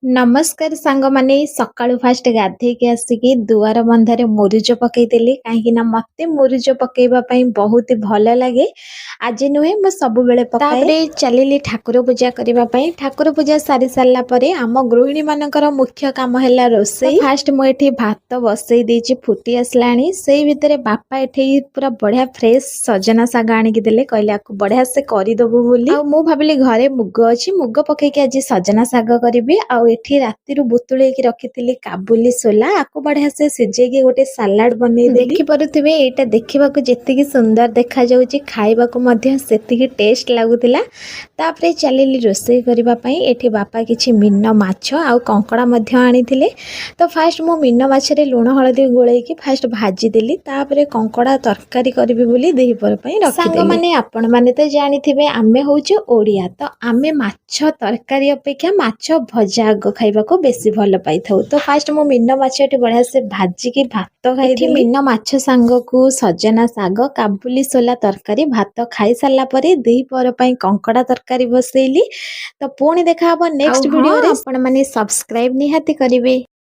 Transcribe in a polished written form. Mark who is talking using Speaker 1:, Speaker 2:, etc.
Speaker 1: नमस्कार सांग माने सकाळु फास्ट गाधेइକି आसिकी दुआर बंधारे मुरुज पकेइदेली काहेकि ना मते मुरुज पकेइबा पई बहुत भल लागे। आज नुहे मैं सब बेले पकाए। तापरे चलिली ठाकुर पूजा करबा पई। ठाकुर पूजा सारी सारला परे आम गृहिणी मानकर मुख्य काम हैला रोसई। तो फास्ट मु एठी भात बसई देछि फुटी आसलाणी सेई भितरे बापा एठी पूरा बढ़िया फ्रेश सजना साग आनी कि देले कहले आकु बढ़िया से करि दबु बोली। आ मु भाबिली घरे मुग अछि मुग पकेइकी आज सजना साग करबी आ एठी रातिरु बुतुळेकी रखिथिली काबुली सोला आकु बढ़िया से सिजेकी गोटे सलाड बनै देली। देखि परुथिबे एटा देखिबाकू जेतिकी सुंदर देखा जाउची खाइबाकू मध्य सेतिकी टेस्ट लागुतिला। तापरे चलिली रोसई करबा पई एठी बापा किछि मिन्न माछ आ कंकड़ा मध्य आनिथिले। तो फास्ट मु मिन्न माछरे लूण हळदी गोळेकी फास्ट भाजी देली तापरे कंकड़ा तरकारी करबी बोली देहि पर पई रखि देली। सांग माने आपण माने तो जानिथिबे आमे होउचे ओडिया तो आमे माछ तरकारी अपेक्षा माछ भजा आग खाइबा को बेसी भल पाई थाउ। तो फास्ट मु मिन्न माछटी बढ़िया से भाजी की भात खाई थी। मिन्न माछ सांग को सजना साग काबुली सोला तरकारी भात खाई सारला परे देहि पर पई कंकड़ा तरकारी बसैली। तो पुणी देखा हबो नेक्स्ट वीडियो रे। आपण माने सब्सक्राइब निहाती करिवे।